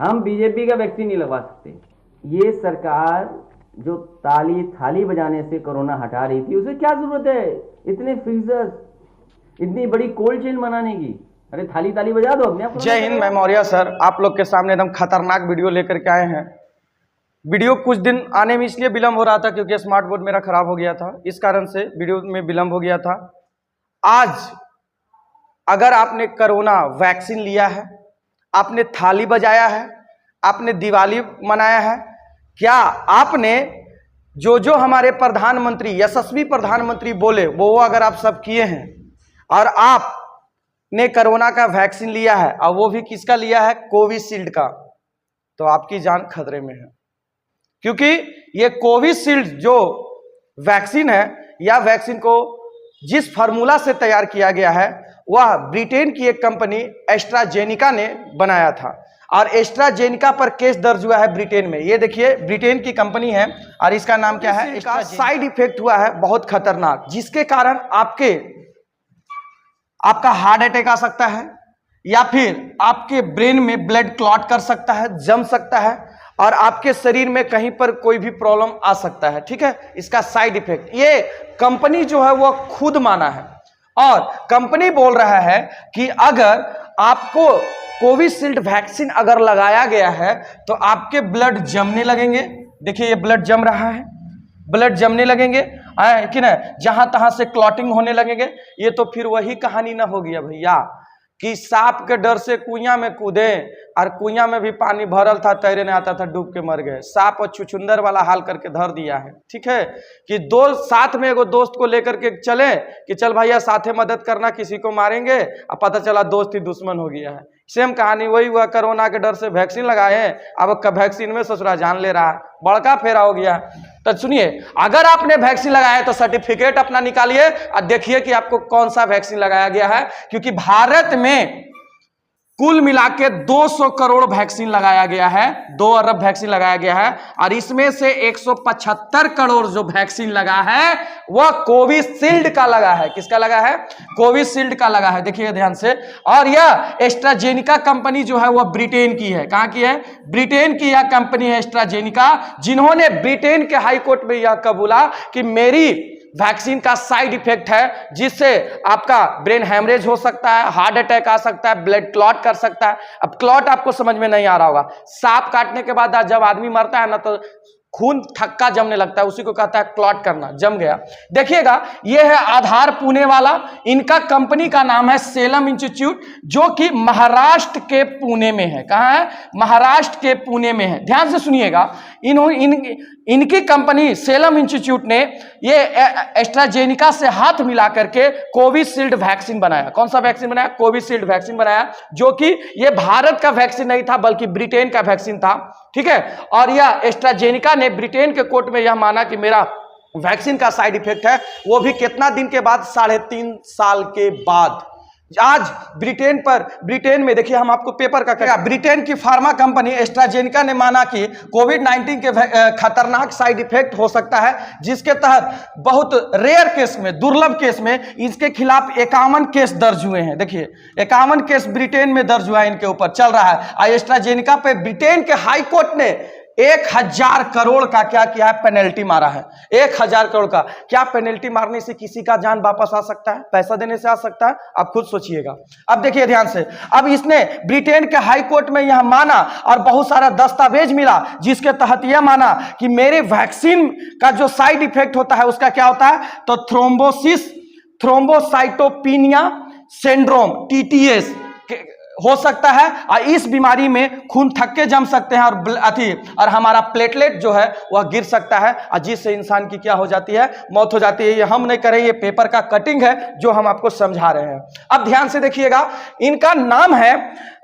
हम बीजेपी का वैक्सीन नहीं लगवा सकते। ये सरकार जो ताली थाली बजाने से कोरोना हटा रही थी, उसे क्या जरूरत है इतने फ्रीजर्स, इतनी बड़ी कोल्ड चेन बनाने की? अरे थाली ताली बजा दो अपने आप। जय हिंद, मैं मौर्य सर आप लोग के सामने एकदम खतरनाक वीडियो लेकर के आए हैं। वीडियो कुछ दिन आने में इसलिए विलंब हो रहा था क्योंकि स्मार्ट बोर्ड मेरा खराब हो गया था, इस कारण से वीडियो में विलंब हो गया था। आज अगर आपने कोरोना वैक्सीन लिया है, आपने थाली बजाया है, आपने दिवाली मनाया है, क्या आपने जो हमारे प्रधानमंत्री यशस्वी प्रधानमंत्री बोले वो अगर आप सब किए हैं और आपने कोरोना का वैक्सीन लिया है और वो भी किसका लिया है, कोविशील्ड का, तो आपकी जान खतरे में है। क्योंकि ये कोविशील्ड जो वैक्सीन है, या वैक्सीन को जिस फार्मूला से तैयार किया गया है वह ब्रिटेन की एक कंपनी एस्ट्राजेनिका ने बनाया था और एस्ट्राजेनिका पर केस दर्ज हुआ है ब्रिटेन में। ये देखिए ब्रिटेन की कंपनी है और इसका नाम क्या है, इसका साइड इफेक्ट हुआ है बहुत खतरनाक, जिसके कारण आपका हार्ट अटैक आ सकता है या फिर आपके ब्रेन में ब्लड क्लॉट कर सकता है, जम सकता है और आपके शरीर में कहीं पर कोई भी प्रॉब्लम आ सकता है। ठीक है, इसका साइड इफेक्ट ये कंपनी जो है वो खुद माना है और कंपनी बोल रहा है कि अगर आपको कोविशील्ड वैक्सीन अगर लगाया गया है तो आपके ब्लड जमने लगेंगे। देखिए ये ब्लड जम रहा है, ब्लड जमने लगेंगे कि ना, जहां तहां से क्लॉटिंग होने लगेंगे। ये तो फिर वही कहानी ना हो गया भैया कि सांप के डर से कुइयां में कूदे और कुइयां में भी पानी भरल था, तैरे नहीं आता था, डूब के मर गए। सांप और छुछुंदर वाला हाल करके धर दिया है। ठीक है कि दो साथ में एगो दोस्त को लेकर के चले कि चल भैया साथे मदद करना, किसी को मारेंगे, अब पता चला दोस्त ही दुश्मन हो गया है। सेम कहानी वही हुआ, कोरोना के डर से वैक्सीन लगाए, अब वैक्सीन में ससुरा जान ले रहा है, बड़का फेरा हो गया। तो सुनिए, अगर आपने वैक्सीन लगाया है तो सर्टिफिकेट अपना निकालिए और देखिए कि आपको कौन सा वैक्सीन लगाया गया है, क्योंकि भारत में कुल मिला के 200 करोड़ वैक्सीन लगाया गया है, 2 अरब वैक्सीन लगाया गया है और इसमें से 175 करोड़ जो वैक्सीन लगा है वह कोविशील्ड का लगा है। किसका लगा है? कोविशील्ड का लगा है। देखिए ध्यान से। और यह एस्ट्राजेनिका कंपनी जो है वह ब्रिटेन की है। कहां की है? ब्रिटेन की यह कंपनी है एस्ट्राजेनिका, जिन्होंने ब्रिटेन के हाई कोर्ट में यह कबूला कि मेरी वैक्सीन का साइड इफेक्ट है जिससे आपका ब्रेन हैमरेज हो सकता है, हार्ट अटैक आ सकता है, ब्लड क्लॉट कर सकता है। अब क्लॉट आपको समझ में नहीं आ रहा होगा, सांप काटने के बाद जब आदमी मरता है ना तो खून थक्का जमने लगता है, उसी को कहता है क्लॉट करना, जम गया। देखिएगा ये है आधार पुणे वाला, इनका कंपनी का नाम है सेलम इंस्टीट्यूट, जो कि महाराष्ट्र के पुणे में है। कहां है? महाराष्ट्र के पुणे में है। ध्यान से सुनिएगा, इनकी कंपनी सेलम इंस्टीट्यूट ने ये एस्ट्राजेनिका से हाथ मिला करके कोविशील्ड वैक्सीन बनाया। कौन सा वैक्सीन बनाया? कोविशील्ड वैक्सीन बनाया, जो कि ये भारत का वैक्सीन नहीं था बल्कि ब्रिटेन का वैक्सीन था। ठीक है, और यह एस्ट्राजेनिका ने ब्रिटेन के कोर्ट में यह माना कि मेरा वैक्सीन का साइड इफेक्ट है, वो भी कितना दिन के बाद? 3.5 साल के बाद। आज ब्रिटेन में देखिए, हम आपको पेपर का कहेगा, ब्रिटेन की फार्मा कंपनी एस्ट्राजेनिका ने माना कि कोविड-19 के खतरनाक साइड इफेक्ट हो सकता है, जिसके तहत बहुत रेयर केस में, दुर्लभ केस में इसके खिलाफ 51 केस दर्ज हुए हैं। देखिए 51 केस ब्रिटेन में दर्ज हुआ है, इनके ऊपर चल रहा है। एस्ट्राजेनिका पे ब्रिटेन के हाई कोर्ट ने 1000 करोड़ का क्या किया है? पेनल्टी मारा है। 1000 करोड़ का। क्या पेनल्टी मारने से किसी का जान वापस आ सकता है? पैसा देने से आ सकता है? आप खुद सोचिएगा। अब देखिए ध्यान से, अब इसने ब्रिटेन के हाई कोर्ट में यह माना और बहुत सारा दस्तावेज मिला जिसके तहत यह माना कि मेरे वैक्सीन का जो साइड इफेक्ट होता है उसका क्या होता है? तो थ्रोम्बोसाइटोपिनिया सिंड्रोम, TTS हो सकता है और इस बीमारी में खून थक्के जम सकते हैं और हमारा प्लेटलेट जो है वह गिर सकता है और जिससे इंसान की क्या हो जाती है? मौत हो जाती है। ये हम नहीं करें, ये पेपर का कटिंग है जो हम आपको समझा रहे हैं। अब ध्यान से देखिएगा, इनका नाम है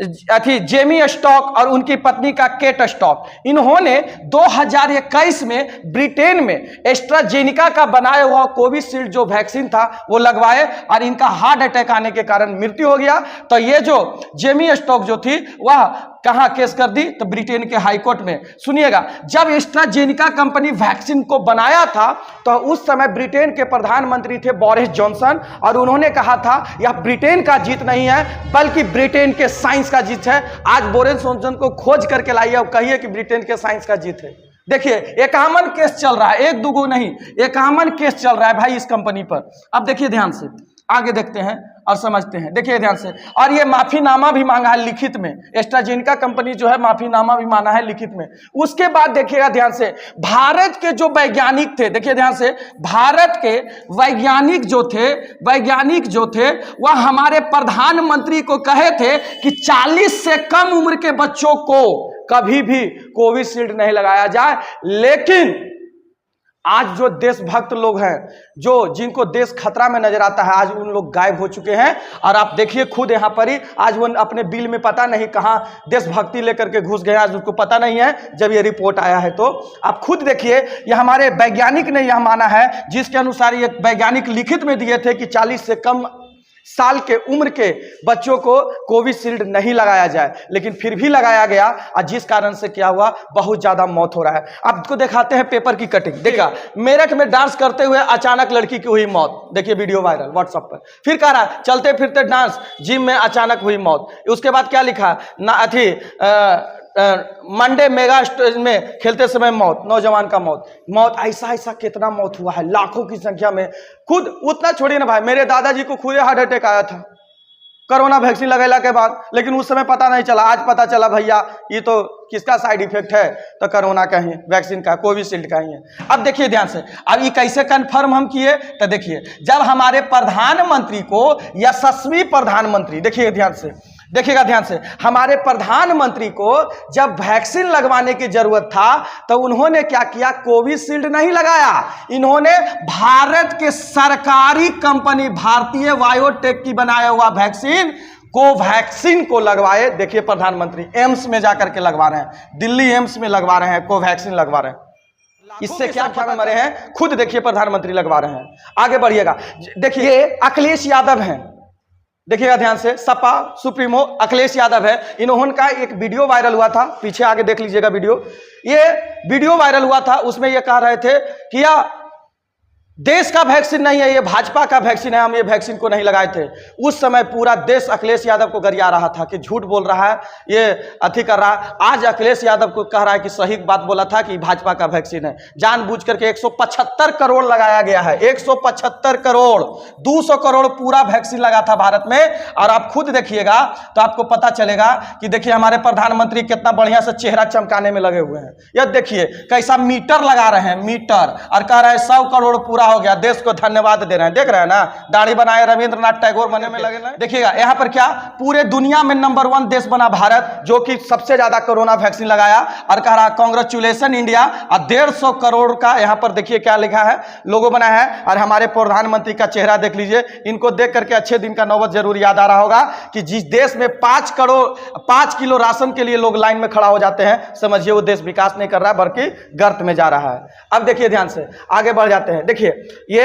जेमी स्टॉक और उनकी पत्नी का केट स्टॉक। इन्होंने 2021 में ब्रिटेन में एस्ट्राजेनिका का बनाया हुआ कोविशील्ड जो वैक्सीन था वो लगवाए और इनका हार्ट अटैक आने के कारण मृत्यु हो गया। तो ये जो जेमी स्टॉक जो थी वह कहां केस कर दी? तो ब्रिटेन के हाई कोर्ट में। सुनिएगा, जब एस्ट्राजेनिका कंपनी वैक्सीन को बनाया था तो उस समय ब्रिटेन के प्रधानमंत्री थे बोरिस जॉनसन, और उन्होंने कहा था यह ब्रिटेन का जीत नहीं है बल्कि ब्रिटेन के साइंस का जीत है। आज बोरिस जॉनसन को खोज करके लाइए और कहिए कि ब्रिटेन के साइंस का जीत है। देखिए 51 केस चल रहा है, एक दुगो नहीं, 51 केस चल रहा है भाई इस कंपनी पर। अब देखिए ध्यान से, आगे देखते हैं और समझते हैं। देखिए ध्यान से, और ये माफीनामा भी मांगा है लिखित में, एस्ट्राजेनिका कंपनी जो है माफीनामा भी मांगा है लिखित में। उसके बाद देखिएगा ध्यान से, भारत के जो वैज्ञानिक थे, देखिए ध्यान से, भारत के वैज्ञानिक जो थे वह हमारे प्रधानमंत्री को कहे थे कि 40 से कम उम्र के बच्चों को कभी भी कोविशील्ड नहीं लगाया जाए। लेकिन आज जो देशभक्त लोग हैं, जो जिनको देश खतरा में नजर आता है, आज उन लोग गायब हो चुके हैं। और आप देखिए खुद यहां पर ही, आज वो अपने बिल में पता नहीं कहां देशभक्ति लेकर के घुस गए, आज उनको पता नहीं है जब ये रिपोर्ट आया है। तो आप खुद देखिए, ये हमारे वैज्ञानिक ने यह माना है, जिसके अनुसार ये वैज्ञानिक लिखित में दिए थे कि 40 से कम साल के उम्र के बच्चों को कोविशील्ड नहीं लगाया जाए, लेकिन फिर भी लगाया गया, और जिस कारण से क्या हुआ, बहुत ज्यादा मौत हो रहा है। आपको दिखाते हैं पेपर की कटिंग। देखा, मेरठ में डांस करते हुए अचानक लड़की की हुई मौत, देखिए वीडियो वायरल व्हाट्सएप पर। फिर कह रहा चलते फिरते डांस जिम में अचानक हुई मौत। उसके बाद क्या लिखा ना, मंडे मेगा स्टेज में खेलते समय मौत, नौजवान का मौत। ऐसा कितना मौत हुआ है, लाखों की संख्या में। खुद उतना छोड़िए ना भाई, मेरे दादाजी को खुद हार्ट अटैक आया था कोरोना वैक्सीन लगेला के बाद, लेकिन उस समय पता नहीं चला। आज पता चला भैया ये तो किसका साइड इफेक्ट है, तो कोरोना का ही, वैक्सीन का, कोविशील्ड का ही है। अब देखिए ध्यान से, अब ये कैसे कंफर्म हम किए, तो देखिए जब हमारे प्रधानमंत्री को, यशस्वी प्रधानमंत्री, देखिए ध्यान से, देखिएगा ध्यान से, हमारे प्रधानमंत्री को जब वैक्सीन लगवाने की जरूरत था तो उन्होंने क्या किया, कोविशील्ड नहीं लगाया, इन्होंने भारत के सरकारी कंपनी भारतीय बायोटेक की बनाया हुआ वैक्सीन कोवैक्सीन को लगवाए। देखिए प्रधानमंत्री एम्स में जाकर के लगवा रहे हैं, दिल्ली एम्स में लगवा रहे हैं, कोवैक्सीन लगवा रहे हैं। इससे क्या क्या मरे हैं, खुद देखिए प्रधानमंत्री लगवा रहे हैं। आगे बढ़िएगा, देखिए अखिलेश यादव हैं, देखिएगा ध्यान से, सपा सुप्रीमो अखिलेश यादव है। इन्होंने का एक वीडियो वायरल हुआ था, पीछे आगे देख लीजिएगा वीडियो। ये वीडियो वायरल हुआ था, उसमें ये कह रहे थे कि या देश का वैक्सीन नहीं है, ये भाजपा का वैक्सीन है, हम ये वैक्सीन को नहीं लगाए थे। उस समय पूरा देश अखिलेश यादव को गरिया रहा था कि झूठ बोल रहा है, ये अथी कर रहा है। आज अखिलेश यादव को कह रहा है कि सही बात बोला था कि भाजपा का वैक्सीन है। जानबूझ करके 175 करोड़ लगाया गया है, 175 करोड़, 200 करोड़ पूरा वैक्सीन लगा था भारत में। और आप खुद देखिएगा तो आपको पता चलेगा कि देखिए हमारे प्रधानमंत्री कितना बढ़िया से चेहरा चमकाने में लगे हुए हैं। यह देखिए कैसा मीटर लगा रहे हैं, मीटर, और कह रहे हैं 100 करोड़ पूरा हो गया, देश को धन्यवाद दे रहे हैं। देख रहे हैं ना, दाढ़ी बनाए रविंद्रनाथ टैगोर बनने में लगे ना। देखिएगा यहां पर क्या, पूरे दुनिया में नंबर 1 देश बना भारत, जो कि सबसे ज्यादा कोरोना वैक्सीन लगाया, और कह रहा कांग्रेचुलेशन इंडिया। और 150 करोड़ का यहां पर देखिए क्या लिखा है, लोगो बनाया है। और हमारे प्रधानमंत्री का चेहरा देख लीजिए, इनको देख करके अच्छे दिन का नौबत जरूर याद आ रहा होगा कि जिस देश में 5 किलो राशन के लिए लोग लाइन में खड़ा हो जाते हैं, समझिए वो देश विकास नहीं कर रहा है बल्कि गर्त में जा रहा है। अब देखिए ध्यान से, आगे बढ़ जाते हैं। देखिए ये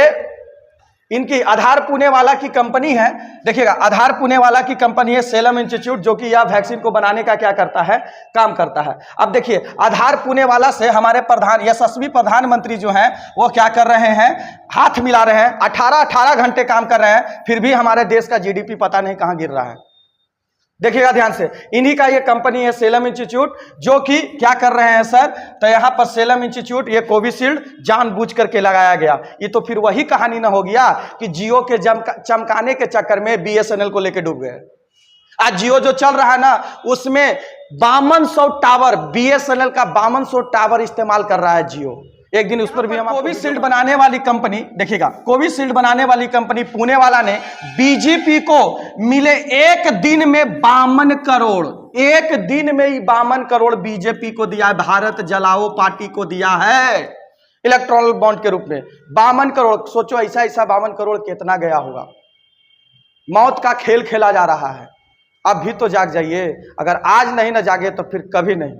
इनकी आधार पुणे वाला की कंपनी है, देखिएगा आधार पुणे वाला की कंपनी है सेलम इंस्टीट्यूट, जो कि यह वैक्सीन को बनाने का क्या करता है, काम करता है। अब देखिए आधार पुणे वाला से हमारे यशस्वी प्रधानमंत्री जो हैं वो क्या कर रहे हैं, हाथ मिला रहे हैं, 18 घंटे काम कर रहे हैं, फिर भी हमारे देश का जीडीपी पता नहीं कहां गिर रहा है। देखिएगा ध्यान से, इन्हीं का ये कंपनी है सेलम इंस्टीट्यूट, जो कि क्या कर रहे हैं सर, तो यहां पर सेलम इंस्टीट्यूट ये कोविशील्ड जानबूझ करके लगाया गया। ये तो फिर वही कहानी ना हो गया कि जियो के चमकाने के चक्कर में बीएसएनएल को लेके डूब गए। आज जियो जो चल रहा है ना, उसमें 5200 टावर, बीएसएनएल का 5200 टावर इस्तेमाल कर रहा है जियो। एक दिन उस पर भी हम कोविशील्ड बनाने वाली कंपनी, देखिएगा कोविशील्ड बनाने वाली कंपनी पुणे वाला ने बीजेपी को मिले एक दिन में 52 करोड़, एक दिन में ही 52 करोड़ बीजेपी को दिया है, भारत जलाओ पार्टी को दिया है इलेक्ट्रॉनिक बॉन्ड के रूप में 52 करोड़। सोचो ऐसा 52 करोड़ कितना गया होगा। मौत का खेल खेला जा रहा है, अब भी तो जाग जाइए, अगर आज नहीं ना जागे तो फिर कभी नहीं।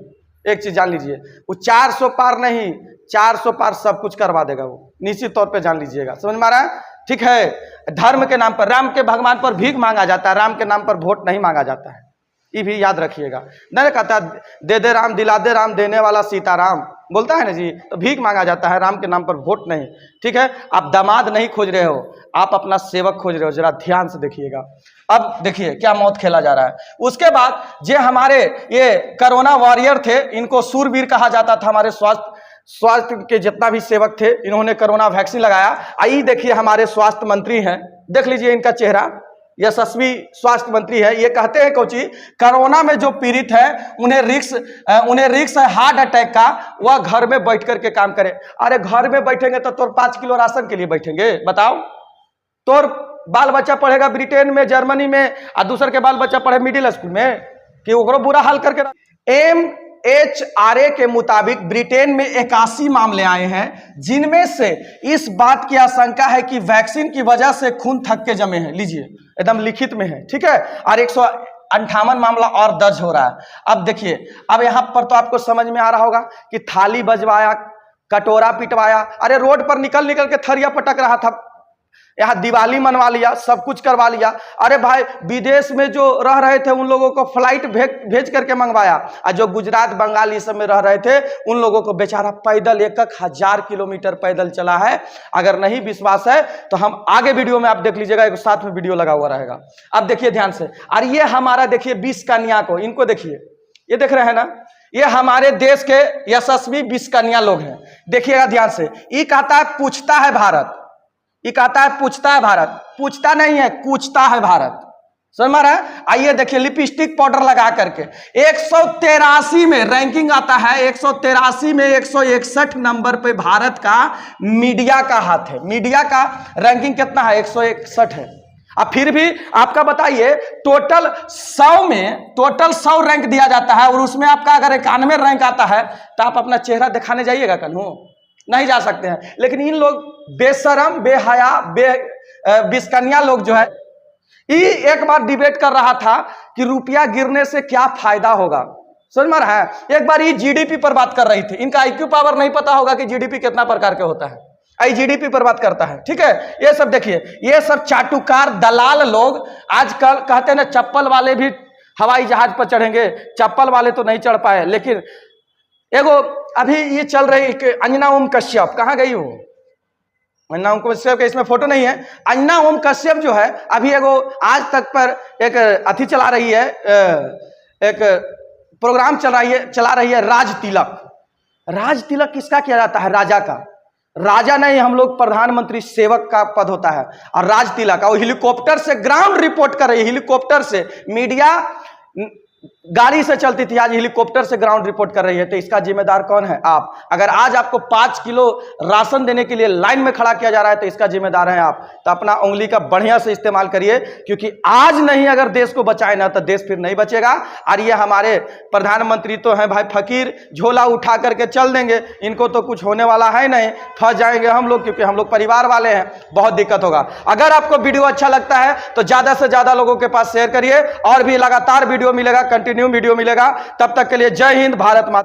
एक चीज जान लीजिए, वो 400 पार नहीं, 400 पार सब कुछ करवा देगा वो, निश्चित तौर पे जान लीजिएगा। समझ में आ रहा है? ठीक है, धर्म के नाम पर, राम के भगवान पर भीख मांगा जाता है, राम के नाम पर वोट नहीं मांगा जाता है। ये भी याद रखिएगा। नहीं कहता दे दे राम दिला दे राम देने वाला सीताराम बोलता है ना जी, तो भीख मांगा जाता है, राम के नाम पर वोट नहीं। ठीक है, आप दामाद नहीं खोज रहे हो, आप अपना सेवक खोज रहे हो, जरा ध्यान से देखिएगा। अब देखिए क्या मौत खेला जा रहा है। उसके बाद जो हमारे ये कोरोना वॉरियर थे, इनको सूरवीर कहा जाता था। हमारे स्वास्थ्य के जितना भी सेवक थे, इन्होंने कोरोना वैक्सीन लगाया। आइए देखिए हमारे स्वास्थ्य मंत्री हैं, देख लीजिए इनका चेहरा, यशस्वी स्वास्थ्य मंत्री है। ये कहते हैं कोची कोरोना में जो पीड़ित है उन्हें रिक्स है हार्ट अटैक का, वह घर में बैठ करके काम करे। अरे घर में बैठेंगे तो तोर 5 किलो राशन के लिए बैठेंगे, बताओ। तोर बाल बच्चा पढ़ेगा ब्रिटेन में, जर्मनी में, और दूसर के बाल बच्चा पढ़े मिडिल स्कूल में, कि ओकरो बुरा हाल करके। MHRA के मुताबिक ब्रिटेन में 81 मामले आए हैं, जिनमें से इस बात की आशंका है कि वैक्सीन की वजह से खून थक के जमे हैं। लीजिए एकदम लिखित में है, ठीक है। और 158 मामला और दर्ज हो रहा है। अब देखिए, अब यहां पर तो आपको समझ में आ रहा होगा कि थाली बजवाया, कटोरा पिटवाया, अरे रोड पर निकल के थरिया पटक रहा था, यहाँ दिवाली मनवा लिया, सब कुछ करवा लिया। अरे भाई विदेश में जो रह रहे थे उन लोगों को फ्लाइट भेज करके मंगवाया, और जो गुजरात बंगाल ये सब में रह रहे थे उन लोगों को बेचारा पैदल 1,000 किलोमीटर पैदल चला है। अगर नहीं विश्वास है तो हम आगे वीडियो में आप देख लीजिएगा, एक साथ में वीडियो लगा हुआ रहेगा। अब देखिए ध्यान से, और ये हमारा देखिए 20 कन्या को, इनको देखिए, ये देख रहे हैं ना, ये हमारे देश के यशस्वी 20 कन्या लोग हैं। देखिएगा ध्यान से, ये कहता है पूछता है भारत, ये कहता है पूछता है भारत, पूछता नहीं है, कूचता है भारत, समझ में रहा है। आइए देखिए लिपस्टिक पाउडर लगा करके 183 में रैंकिंग आता है, 183 में 161 नंबर पे भारत का मीडिया का हाथ है। मीडिया का रैंकिंग कितना है? 161 है। अब फिर भी आपका बताइए, टोटल 100 रैंक दिया जाता है, और उसमें आपका अगर 91 रैंक आता है तो आप अपना चेहरा दिखाने जाइएगा कन्हू? नहीं जा सकते हैं। लेकिन इन लोग बेशरम, बेहया, बिस्कनिया लोग जो है, ये एक बार डिबेट कर रहा था कि रुपया गिरने से क्या फायदा होगा, समझ में रहा है। एक बार ये जीडीपी पर बात कर रही थी, इनका आईक्यू पावर नहीं पता होगा कि जीडीपी कितना प्रकार के होता है, आई जीडीपी पर बात करता है, ठीक है। ये सब देखिए, ये सब चाटुकार दलाल लोग आजकल कहते हैं ना, चप्पल वाले भी हवाई जहाज पर चढ़ेंगे, चप्पल वाले तो नहीं चढ़ पाए। लेकिन एगो अभी ये चल रही अंजना ओम कश्यप, कहाँ गई वो अंजना ओम कश्यप? इसमें फोटो नहीं है। अंजना ओम कश्यप जो है, अभी एगो आज तक पर एक अथी चला रही है, एक प्रोग्राम चला रही है राज तिलक। राज तिलक किसका किया जाता है? राजा का। राजा नहीं, हम लोग प्रधानमंत्री सेवक का पद होता है। और राज तिलक वो हेलीकॉप्टर से ग्राउंड रिपोर्ट कर रही है, हेलीकॉप्टर से। मीडिया गाड़ी से चलती थी, आज हेलीकॉप्टर से ग्राउंड रिपोर्ट कर रही है। तो इसका जिम्मेदार कौन है? आप। अगर आज आपको 5 किलो राशन देने के लिए लाइन में खड़ा किया जा रहा है तो इसका जिम्मेदार है आप। तो अपना उंगली का बढ़िया से इस्तेमाल करिए, क्योंकि आज नहीं अगर देश को बचाए ना तो देश फिर नहीं बचेगा। और ये हमारे प्रधानमंत्री तो हैं भाई फकीर, झोला उठा करके चल देंगे, इनको तो कुछ होने वाला है नहीं, फंस जाएंगे हम लोग, क्योंकि हम लोग परिवार वाले हैं, बहुत दिक्कत होगा। अगर आपको वीडियो अच्छा लगता है तो ज्यादा से ज्यादा लोगों के पास शेयर करिए, और भी लगातार वीडियो मिलेगा, कंटिन्यू वीडियो मिलेगा। तब तक के लिए जय हिंद, भारत माता।